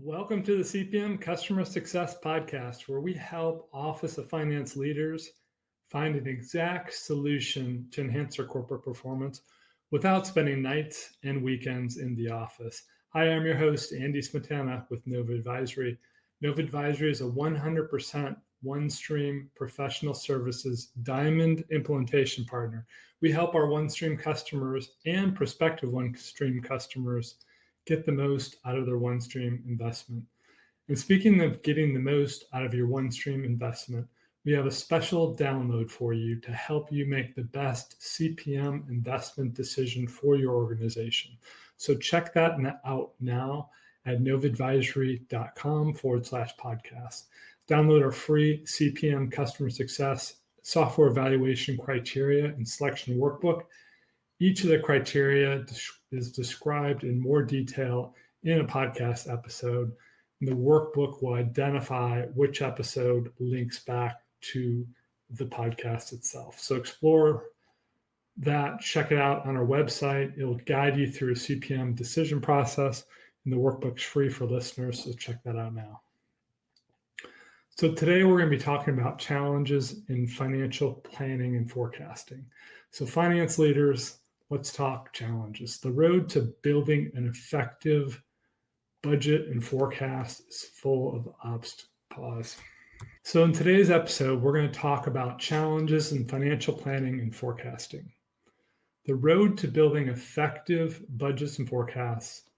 Welcome to the CPM Customer Success Podcast, where we help Office of Finance leaders find an exact solution to enhance their corporate performance without spending nights and weekends in the office. Hi, I'm your host, Andy Smetana with Nova Advisory. Nova Advisory is a 100% OneStream professional services diamond implementation partner. We help our OneStream customers and prospective OneStream customers get the most out of their OneStream investment. And speaking of getting the most out of your OneStream investment, we have a special download for you to help you make the best CPM investment decision for your organization. So check that out now at novaadvisory.com/podcast. Download our free CPM customer success software evaluation criteria and selection workbook. Each of the criteria is described in more detail in a podcast episode. And the workbook will identify which episode links back to the podcast itself. So explore that, check it out on our website. It'll guide you through a CPM decision process, and the workbook's free for listeners, so check that out now. So today we're going to be talking about challenges in financial planning and forecasting. So finance leaders, let's talk challenges. The road to building an effective budget and forecast is full of obstacles. So in today's episode, we're going to talk about challenges in financial planning and forecasting. The road to building effective budgets and forecasts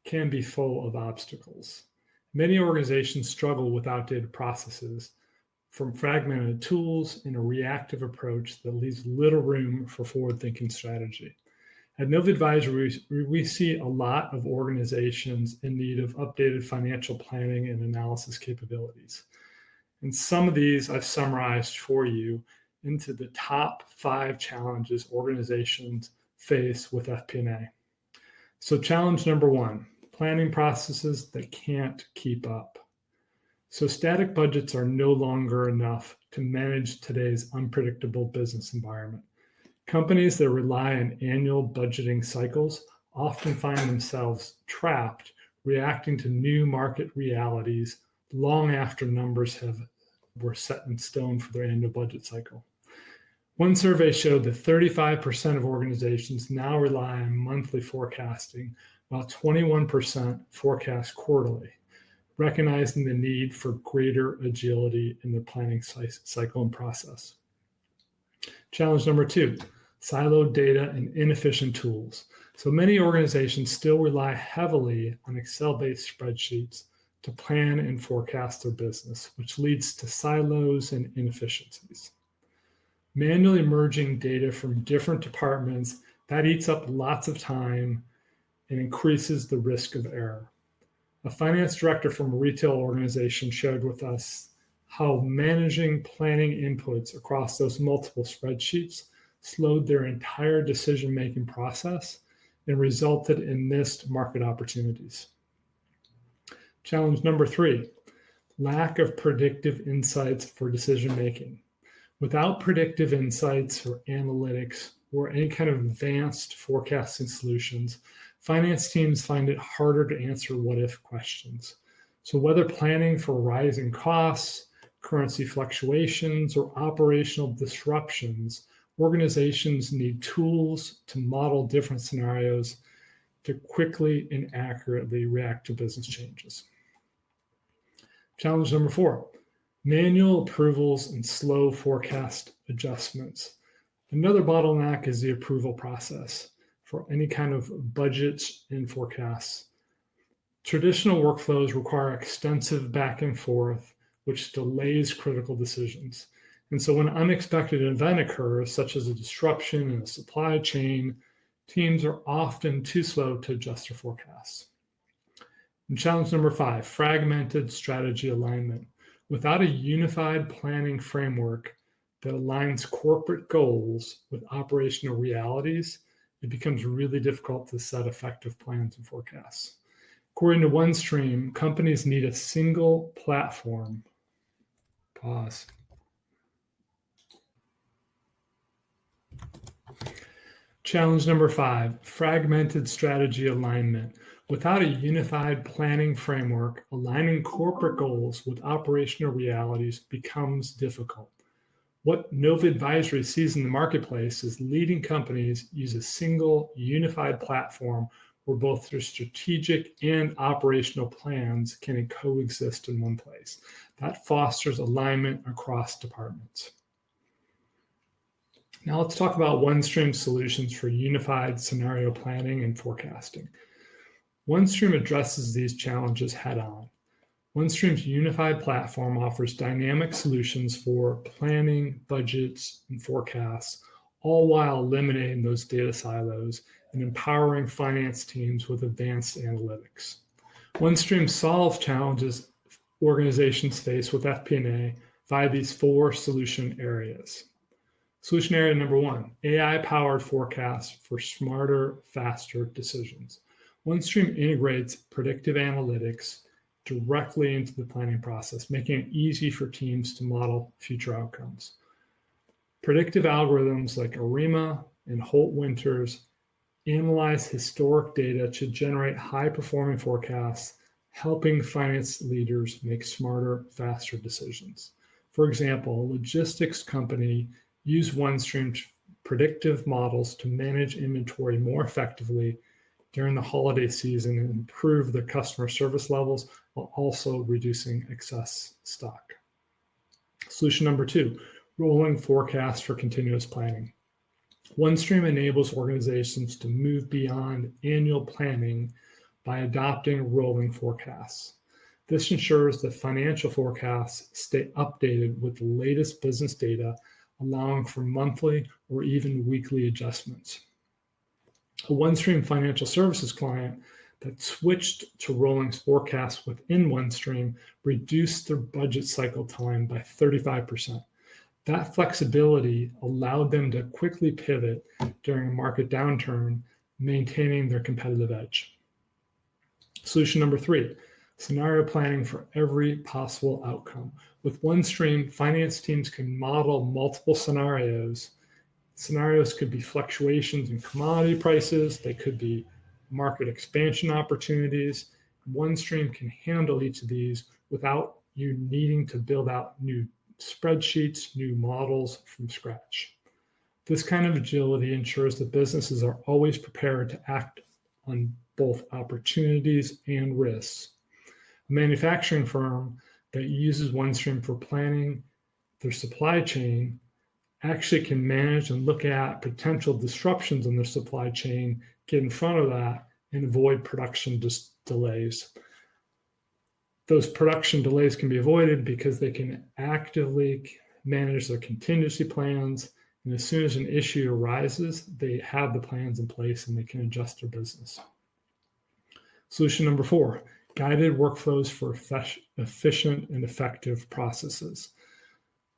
can be full of obstacles. Many organizations struggle with outdated processes, from fragmented tools and a reactive approach that leaves little room for forward-thinking strategy. At Nova Advisory, we see a lot of organizations in need of updated financial planning and analysis capabilities. And some of these I've summarized for you into the top 5 challenges organizations face with FP&A. So challenge number 1, planning processes that can't keep up. So static budgets are no longer enough to manage today's unpredictable business environment. Companies that rely on annual budgeting cycles often find themselves trapped, reacting to new market realities long after numbers were set in stone for their annual budget cycle. One survey showed that 35% of organizations now rely on monthly forecasting, while 21% forecast quarterly, recognizing the need for greater agility in the planning cycle and process. Challenge number 2, siloed data and inefficient tools. So many organizations still rely heavily on Excel-based spreadsheets to plan and forecast their business, which leads to silos and inefficiencies. Manually merging data from different departments, that eats up lots of time and increases the risk of error. A finance director from a retail organization shared with us how managing planning inputs across those multiple spreadsheets slowed their entire decision-making process and resulted in missed market opportunities. Challenge number 3, lack of predictive insights for decision-making. Without predictive insights or analytics or any kind of advanced forecasting solutions, finance teams find it harder to answer what-if questions. So whether planning for rising costs, currency fluctuations, or operational disruptions, organizations need tools to model different scenarios to quickly and accurately react to business changes. Challenge number 4, manual approvals and slow forecast adjustments. Another bottleneck is the approval process for any kind of budgets and forecasts. Traditional workflows require extensive back and forth, which delays critical decisions. And so when an unexpected event occurs, such as a disruption in a supply chain, teams are often too slow to adjust their forecasts. And challenge number 5, fragmented strategy alignment. Without a unified planning framework that aligns corporate goals with operational realities, it becomes really difficult to set effective plans and forecasts. According to OneStream, companies need a single platform. Pause. Challenge number 5, fragmented strategy alignment. Without a unified planning framework, aligning corporate goals with operational realities becomes difficult. What Nova Advisory sees in the marketplace is leading companies use a single unified platform where both their strategic and operational plans can coexist in one place. That fosters alignment across departments. Now let's talk about OneStream solutions for unified scenario planning and forecasting. OneStream addresses these challenges head on. OneStream's unified platform offers dynamic solutions for planning, budgets, and forecasts, all while eliminating those data silos and empowering finance teams with advanced analytics. OneStream solves challenges organizations face with FP&A via these 4 solution areas. Solution area number 1, AI-powered forecasts for smarter, faster decisions. OneStream integrates predictive analytics directly into the planning process, making it easy for teams to model future outcomes. Predictive algorithms like ARIMA and Holt-Winters analyze historic data to generate high-performing forecasts, helping finance leaders make smarter, faster decisions. For example, a logistics company used OneStream's predictive models to manage inventory more effectively during the holiday season and improve their customer service levels while also reducing excess stock. Solution number 2, rolling forecasts for continuous planning. OneStream enables organizations to move beyond annual planning by adopting rolling forecasts. This ensures that financial forecasts stay updated with the latest business data, allowing for monthly or even weekly adjustments. A OneStream financial services client that switched to rolling forecasts within OneStream reduced their budget cycle time by 35%. That flexibility allowed them to quickly pivot during a market downturn, maintaining their competitive edge. Solution number 3, scenario planning for every possible outcome. With OneStream, finance teams can model multiple scenarios. Scenarios could be fluctuations in commodity prices, they could be market expansion opportunities. OneStream can handle each of these without you needing to build out new spreadsheets, new models from scratch. This kind of agility ensures that businesses are always prepared to act on both opportunities and risks. A manufacturing firm that uses OneStream for planning their supply chain actually can manage and look at potential disruptions in their supply chain, get in front of that, and avoid production delays. Those production delays can be avoided because they can actively manage their contingency plans. And as soon as an issue arises, they have the plans in place and they can adjust their business. Solution number 4, guided workflows for efficient and effective processes.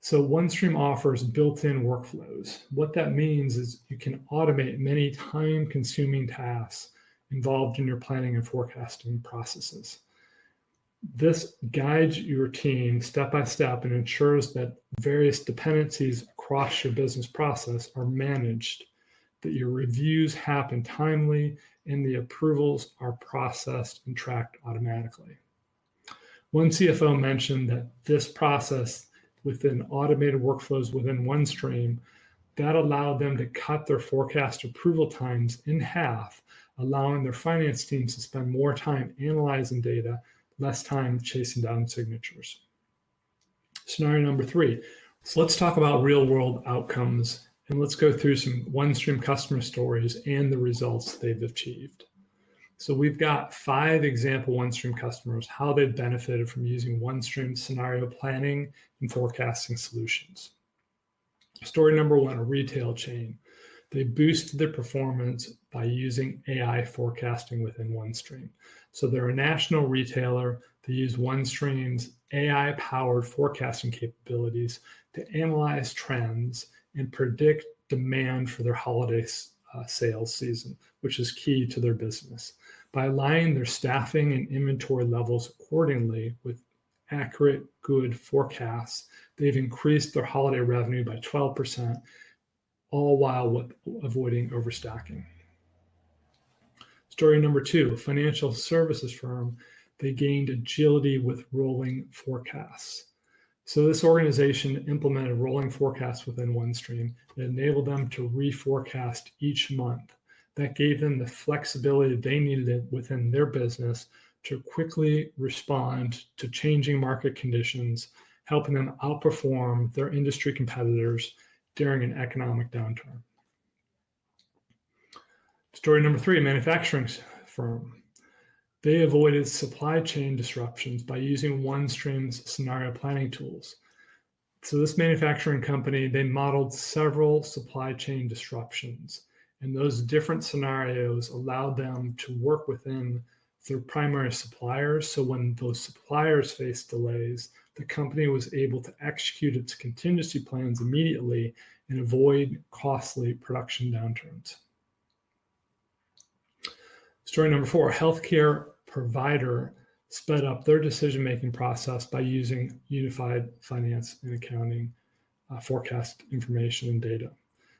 So OneStream offers built-in workflows. What that means is you can automate many time-consuming tasks involved in your planning and forecasting processes. This guides your team step by step and ensures that various dependencies across your business process are managed, that your reviews happen timely, and the approvals are processed and tracked automatically. One CFO mentioned that this process within automated workflows within OneStream, that allowed them to cut their forecast approval times in half, allowing their finance teams to spend more time analyzing data, less time chasing down signatures. Scenario number 3. So let's talk about real-world outcomes, and let's go through some OneStream customer stories and the results they've achieved. So we've got 5 example OneStream customers, how they've benefited from using OneStream scenario planning and forecasting solutions. Story number 1, a retail chain. They boosted their performance by using AI forecasting within OneStream. So they're a national retailer. They use OneStream's AI-powered forecasting capabilities to analyze trends and predict demand for their holiday sales season, which is key to their business. By aligning their staffing and inventory levels accordingly with accurate, good forecasts, they've increased their holiday revenue by 12%, all while avoiding overstocking. Story number 2, financial services firm. They gained agility with rolling forecasts. So this organization implemented rolling forecasts within OneStream. It enabled them to reforecast each month. That gave them the flexibility they needed within their business to quickly respond to changing market conditions, helping them outperform their industry competitors during an economic downturn. Story number 3, manufacturing firm. They avoided supply chain disruptions by using OneStream's scenario planning tools. So this manufacturing company, they modeled several supply chain disruptions, and those different scenarios allowed them to work within their primary suppliers. So when those suppliers faced delays, the company was able to execute its contingency plans immediately and avoid costly production downturns. Story number 4, healthcare provider sped up their decision-making process by using unified finance and accounting forecast information and data.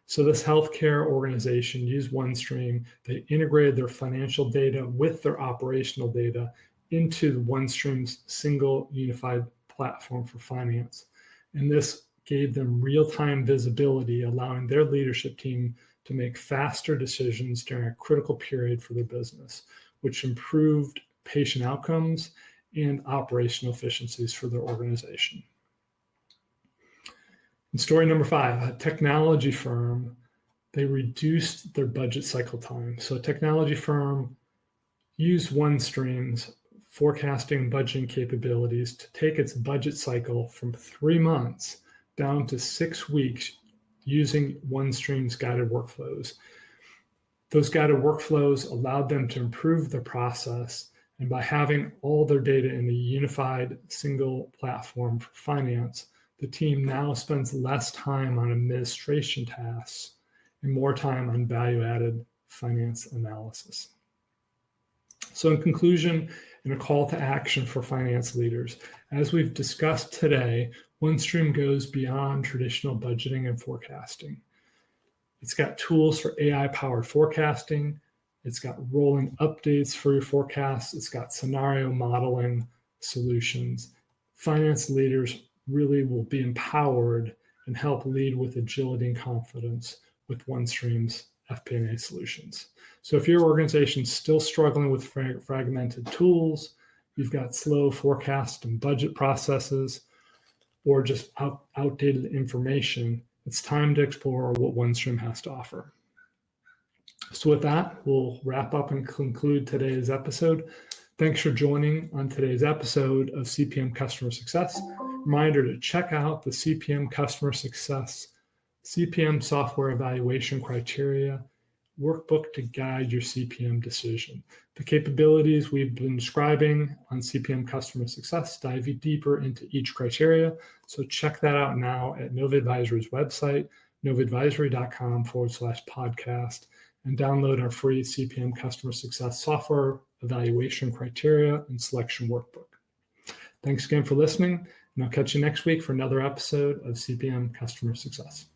So this healthcare organization used OneStream. They integrated their financial data with their operational data into OneStream's single unified platform for finance. And this gave them real-time visibility, allowing their leadership team to make faster decisions during a critical period for their business, which improved patient outcomes and operational efficiencies for their organization. And story number 5, a technology firm, they reduced their budget cycle time. So a technology firm used OneStream's forecasting and budgeting capabilities to take its budget cycle from 3 months down to 6 weeks using OneStream's guided workflows. Those guided workflows allowed them to improve the process, and by having all their data in a unified single platform for finance, the team now spends less time on administration tasks and more time on value-added finance analysis. So in conclusion, and a call to action for finance leaders, as we've discussed today, OneStream goes beyond traditional budgeting and forecasting. It's got tools for AI-powered forecasting. It's got rolling updates for your forecasts. It's got scenario modeling solutions. Finance leaders really will be empowered and help lead with agility and confidence with OneStream's FP&A solutions. So if your organization's still struggling with fragmented tools, you've got slow forecast and budget processes, or just outdated information, it's time to explore what OneStream has to offer. So with that, we'll wrap up and conclude today's episode. Thanks for joining on today's episode of CPM Customer Success. Reminder to check out the CPM Customer Success CPM Software Evaluation Criteria workbook to guide your CPM decision. The capabilities we've been describing on CPM Customer Success dive deeper into each criteria. So check that out now at Nova Advisory's website, novaadvisory.com/podcast, and download our free CPM Customer Success Software Evaluation Criteria and Selection Workbook. Thanks again for listening, and I'll catch you next week for another episode of CPM Customer Success.